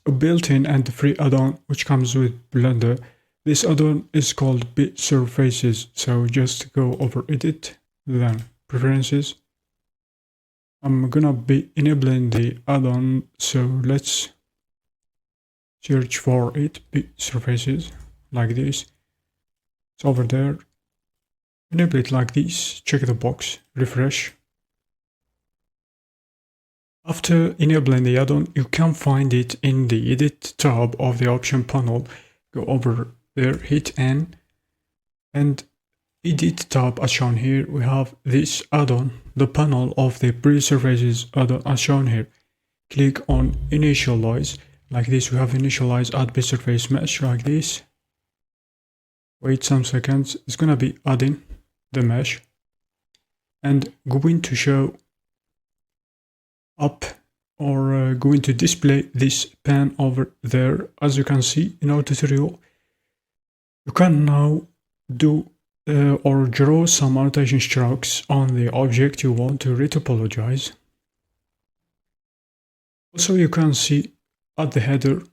a built-in and free add-on which comes with Blender. This add-on is called Bsurfaces, so just go over Edit, then Preferences. I'm gonna be enabling the add-on, so let's search for it, Bsurfaces, like this. It's over there. Enable it like this, check the box, refresh. After enabling the add-on, you can find it in the Edit tab of the option panel. Go over there, hit N, and Edit tab as shown here. We have this add-on, the panel of the Bsurfaces add-on as shown here. Click on Initialize, like this. We have Initialize Add Bsurface Mesh, like this. Wait some seconds, it's gonna be adding the mesh, and going to show up or going to display this pen over there. As you can see in our tutorial, you can now do or draw some annotation strokes on the object you want to retopologize. Also, you can see at the header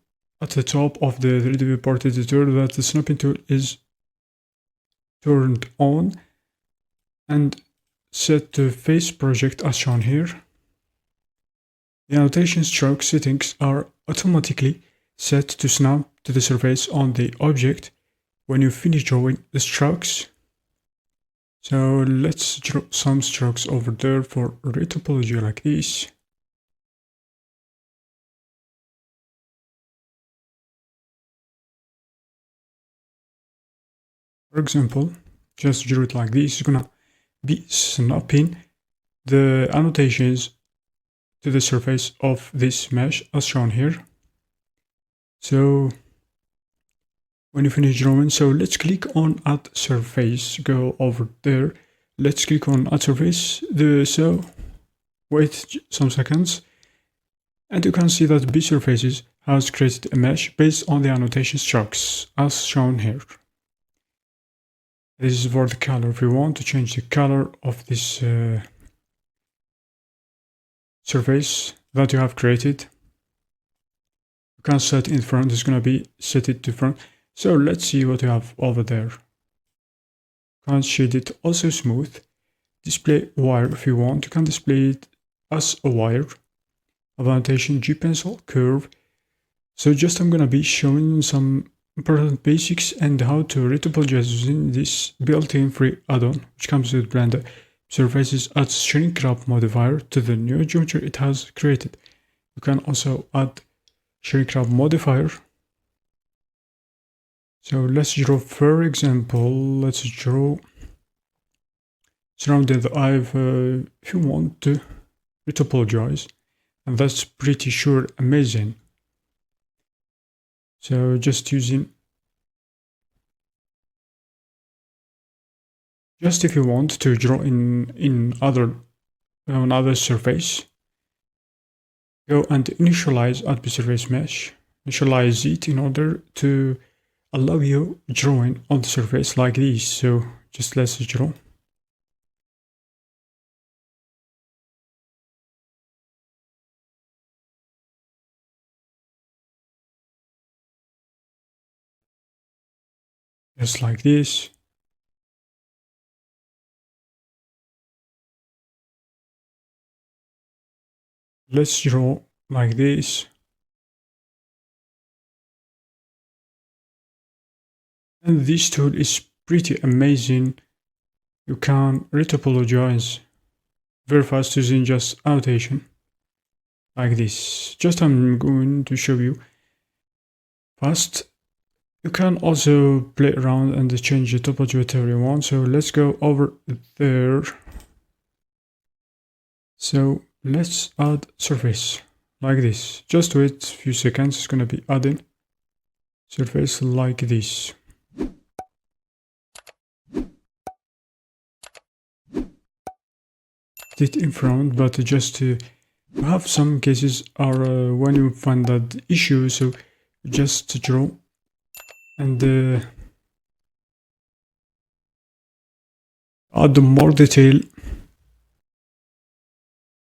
at the top of the 3D viewport editor that the snapping tool is turned on and set to face project as shown here. The annotation stroke settings are automatically set to snap to the surface on the object when you finish drawing the strokes. So let's draw some strokes over there for retopology like this. For example, just draw it like this. It's gonna be snapping the annotations to the surface of this mesh as shown here. So when you finish drawing, so let's click on Add Surface, go over there, let's click on Add Surface, so wait some seconds, and you can see that Bsurfaces has created a mesh based on the annotation strokes as shown here. This is for the color. If you want to change the color of this surface that you have created, you can set in front. It's gonna be set it to front. So let's see what you have over there. You can shade it also smooth. Display wire if you want. You can display it as a wire. Annotation G pencil curve. So just I'm gonna be showing some important basics and how to retopologize using this built-in free add-on which comes with Blender. Bsurfaces adds shrink wrap modifier to the new geometry it has created. You can also add shrink wrap modifier. So let's draw, for example, let's draw surrounding the eye if you want to retopologize, and that's pretty sure amazing. So just using, just if you want to draw in another surface, go and initialize at Bsurface mesh, initialize it in order to allow you drawing on the surface like this. So just let's draw. Just like this. Let's draw like this. And this tool is pretty amazing. You can retopologize very fast using just annotation like this. Just I'm going to show you fast. You can also play around and change the topology whatever you want. So let's go over there. So let's add surface like this. Just wait a few seconds. It's gonna be adding surface like this. It in front, but just to have some cases are when you find that issue, so just draw and add more detail.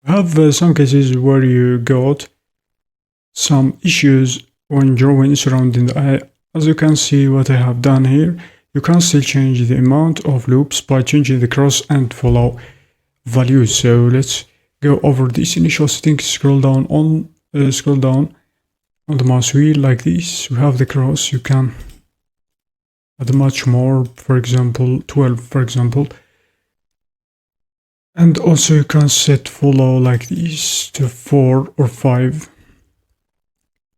Have some cases where you got some issues when drawing surrounding the eye. As you can see what I have done here, you can still change the amount of loops by changing the cross and follow values. So let's go over this initial settings. Scroll down on the mouse wheel like this. We have the cross. You can add much more, for example 12 for example, and also you can set follow like this to 4 or 5.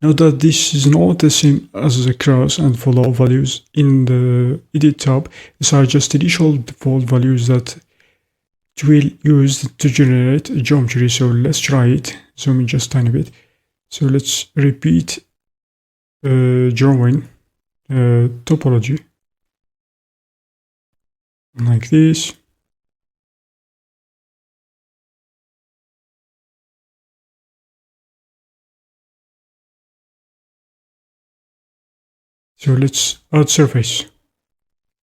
Note that this is not the same as the cross and follow values. In the edit tab, these are just initial default values that it will use to generate a geometry. So let's try it. Zoom in just a tiny bit. So let's repeat drawing topology like this. So let's add surface.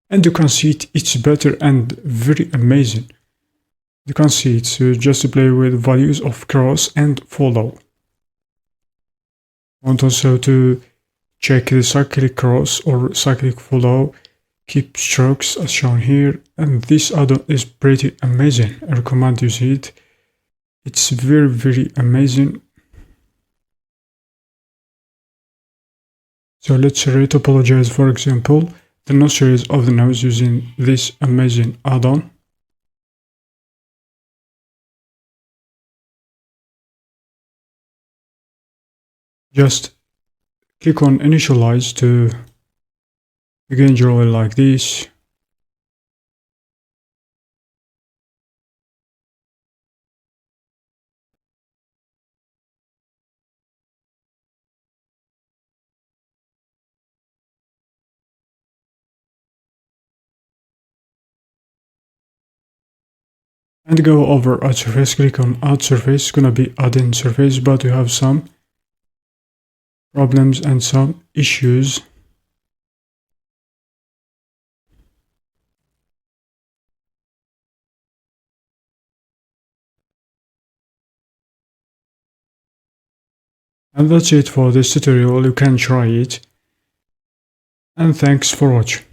And you can see it's better and very amazing. You can see it's just to play with values of cross and follow. Want also to check the cyclic cross or cyclic follow, keep strokes as shown here, and this add-on is pretty amazing. I recommend you see it. It's very amazing. So let's retopologize, for example, the nostrils of the nose using this amazing add-on. Just click on initialize to begin drawing like this. And go over add surface, click on add surface. It's gonna be add-in surface, but we have some problems and some issues. And that's it for this tutorial. You can try it. And thanks for watching.